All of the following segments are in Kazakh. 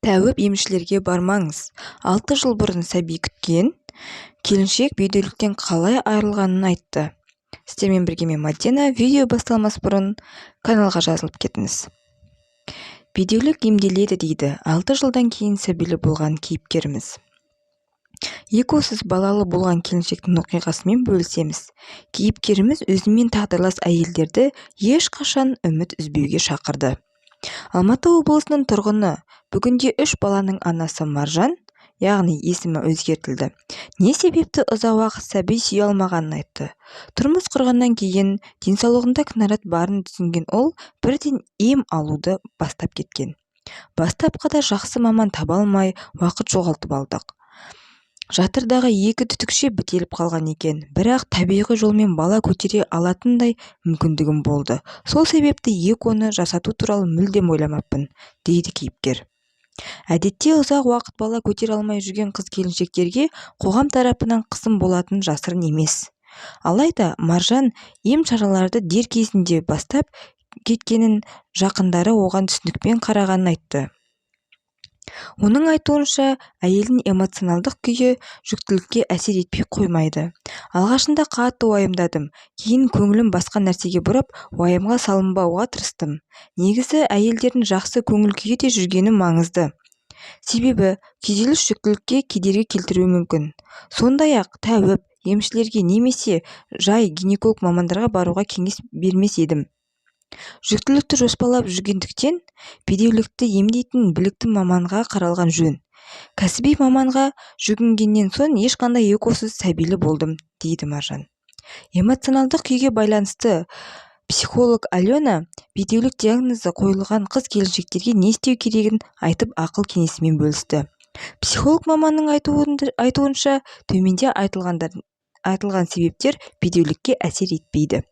Тәуіп емшілерге бармаңыз. 6 жыл бұрын сәби күткен келіншек бедеуліктен қалай айырылғанын айтты. Сіздермен бірге мен Мадина. Видео басталмас бұрын каналға жазылып кетіңіз. Бедеулік емделеді дейді 6 жылдан кейін сәбилі болған кейіпкеріміз. Екеусіз балалы болған келіншектің оқиғасымен бөлісеміз. Кейіпкеріміз өзімен тағдырлас әйелдерді ешқашан үміт үзбеуге шақырды. Алматы облысының тұрғыны, бүгінде 3 баланың анасы Маржан, яғни есімі өзгертілді, не себепті ұзақ уақыт сәби сүйе алмағанын айтты. Тұрмыс құрғаннан кейін денсаулығында кінәрат барын түсінген ол бірден ем алуды бастап кеткен. Бастапқыда жақсы маман таба алмай уақыт жоғалтып алдық. Жатырдағы 2 түтікше бітеліп қалған екен, бірақ табиғи жолмен бала көтере алатындай мүмкіндігім болды. Сол себепті оны жасату туралы мүлдем ойламаппын, дейді кейіпкер. Әдетте ұзақ уақыт бала көтере алмай жүрген қыз-келіншектерге қоғам тарапынан қысым болатын жасырын емес. Алайда Маржан ем шараларды дер кезінде бастап кеткенін, жақындары оған түсінікпен қарағанын айтты. Оның айтуынша, әйелдің эмоционалдық күйі жүктілікке әсер етпей қоймайды. Алғашында қатты уайымдадым, кейін көңілім басқа нәрсеге бұрып, уайымға салынбауға тырыстым. Негізі әйелдердің жақсы көңіл күйі де жүргені маңызды. Себебі күйзеліс жүктілікке кедергі келтіруі мүмкін. Сондай-ақ тәуіп емшілерге немесе жай гинеколог мамандарға баруға кеңес бермес едім. Жүктілікті жоспарлап жүргендіктен бедеулікті емдейтін білікті маманға қаралған жөн. Кәсіби маманға жүгінгеннен соң ешқандай екеусіз сәбилі болдым, дейді Маржан. Эмоционалдық күйге байланысты психолог Алена бедеулік диагнозы қойылған қыз-келіншектерге не істеу керегін айтып ақыл-кеңесімен бөлісті. Психолог маманның айтуынша, төменде айтылған себептер бедеулікке әсер етпейді.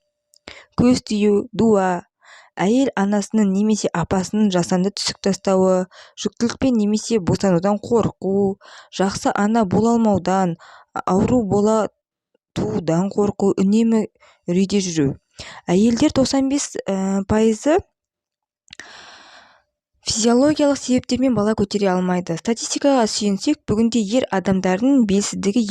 Көз тию, дуа, әйел анасының немесе апасының жасанды түсік тастауы, жүктілікпен немесе босанудан қорқу, жақсы ана бола алмаудан, ауру бола туудан қорқу, үнемі үрейде жүру. Әйелдер 95% физиологиялық себептермен бала көтере алмайды. Статистикаға сүйенсек, бүгінде ер адамдардың белсіздігі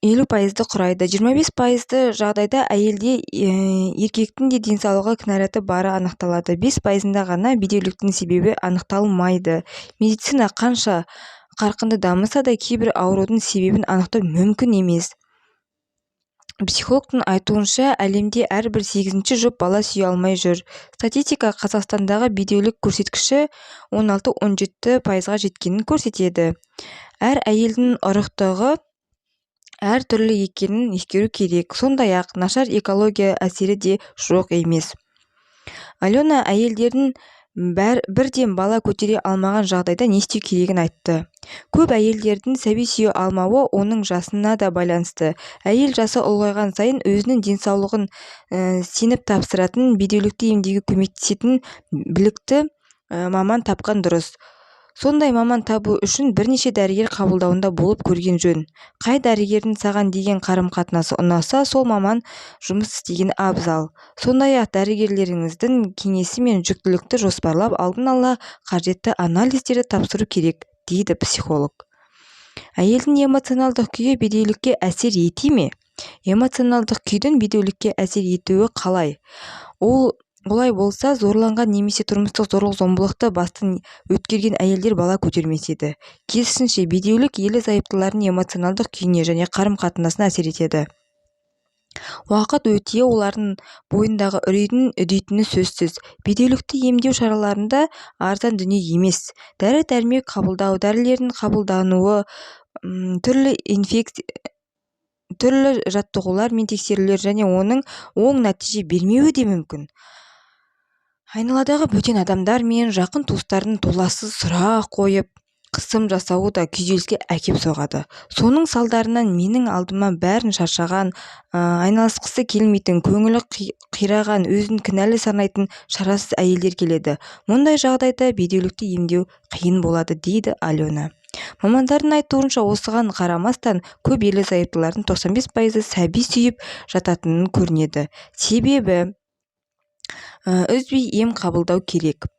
50%-ды құрайды. 25% жағдайда әйелде еркектің де денсаулығы кінәраты бары анықталады. 5%-да ғана бедеуліктің себебі анықталмайды. Медицина қанша қарқынды дамыса да кейбір аурудың себебін анықтау мүмкін емес. Психологтың айтуынша, әлемде әрбір 8-ші жұп бала сүйе алмай жүр. Статистика Қазақстандағы бедеулік көрсеткіші 16-17%-ға жеткенін көрсетеді. Әр әйелдің ұрықтығы әр түрлі екенін ескеру керек. Сондай-ақ нашар экология әсері де жоқ емес. Алена әйелдердің бірден бала көтере алмаған жағдайда не істеу керегін айтты. Көп әйелдердің сәби сүйе алмауы оның жасына да байланысты. Әйел жасы ұлғайған сайын өзінің денсаулығын сеніп тапсыратын, бедеулікті емдеуге көмектесетін білікті маман тапқан дұрыс. Сондай маман табу үшін бірнеше дәрігер қабылдауында болып көрген жөн. Қай дәрігердің саған деген қарым-қатынасы ұнаса, сол маман жұмыс істеген абзал. Сондай-ақ дәрігерлеріңіздің кеңесі мен жүктілікті жоспарлап, алдын ала қажетті анализдерді тапсыру керек, дейді психолог. Әйелдің эмоционалдық күйі бедеулікке әсер ете ме? Эмоционалдық күйдің бедеулікке әсер етуі қалай? Олай болса, зорланған немесе тұрмыстық зорлық-зомбылықты бастан өткерген әйелдер бала көтермес еді. Керісінше, бедеулік ерлі-зайыптылардың эмоционалдық күйіне және қарым-қатынасына әсер етеді. Уақыт өте олардың бойындағы үрейдің үдейтіні сөзсіз. Бедеулікті емдеу шараларында арзан дүние емес. Дәрі-дәрмек қабылдау, дәрілердің қабылдануы, түрлі жаттығулар мен тексерулер және оның оң нәтиже бермеуі де мүмкін. Айналадағы бөтен адамдар мен жақын туыстардың толассыз сұрақ қойып, қысым жасауы да күйзеліске әкеп соғады. Соның салдарынан менің алдыма бәрін шаршаған, айналысқысы келмейтін, көңілі қираған, өзін кінәлі санайтын шарасыз әйелдер келеді. Мұндай жағдайда бедеулікті емдеу қиын болады, дейді Алена. Мамандардың айтуынша, осыған қарамастан көп ерлі-зайыптылардың 95%-і сәби сүйіп жататынын көрінеді. Себебі үзбей ем қабылдау керек.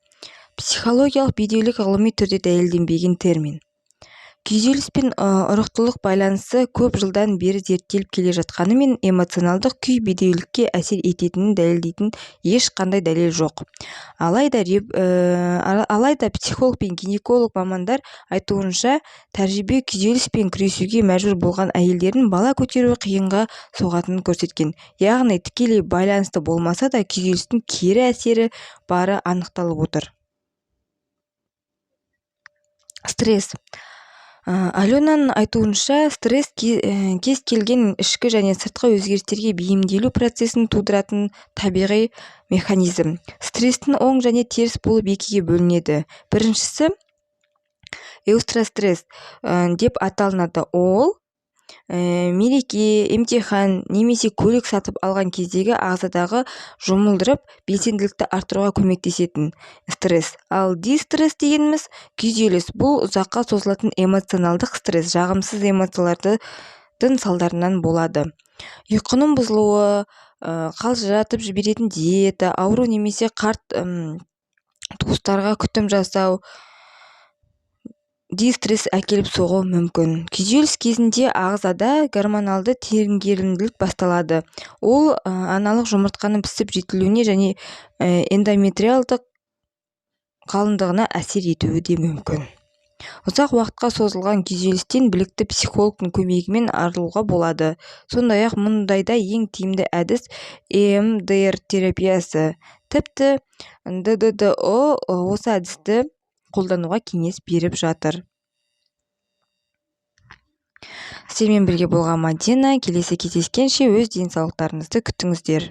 Психологиялық бедеулік ғылыми түрде дәлелденбеген термин. Күйзеліс пен ұрықтылық байланысы көп жылдан бері зерттеліп келе жатқанымен эмоционалдық күй бедеулікке әсер ететінін дәлелдейтін ешқандай дәлел жоқ. Алайда психолог пен гинеколог мамандар айтуынша, тәжірибе күйзеліспен күресуге мәжбүр болған әйелдердің бала көтеруі қиынға соғатынын көрсеткен. Яғни тікелей байланысты болмаса да күйзелістің кері әсері бары анықталып отыр. Стресс. Аленаның айтуынша, стресс кез келген ішкі және сыртқы өзгерістерге бейімделу процесін тудыратын табиғи механизм. Стресстің оң және теріс болып екіге бөлінеді. Біріншісі эустростресс деп аталынады. Ол мереке, емтихан немесе көлік сатып алған кездегі ағзадағы жұмылдырып белсенділікті арттыруға көмектесетін стресс. Ал дистресс дегеніміз күйзеліс. Бұл ұзаққа созылатын эмоционалдық стресс жағымсыз эмоциялардың салдарынан болады. Ұйқының бұзылуы, қалжыратып жіберетін диета, ауру немесе қарт туыстарға күтім жасау дистресс әкеліп соғуы мүмкін. Күйзеліс кезінде ағзада гормоналды тереңгерімділік басталады. Ол аналық жұмыртқаның пісіп жетілуіне және эндометриалдық қалыңдығына әсер етуі де мүмкін. Ұзақ уақытқа созылған күйзелістен білікті психологтың көмегімен арылуға болады. Сондай-ақ мұндайда ең тиімді әдіс EMDR терапиясы. Тіпті ДДО осы әдісті қолдануға кеңес беріп жатыр. Сіздермен бірге болған Мадина. Келесі кездескенше өз денсаулықтарыңызды күтіңіздер.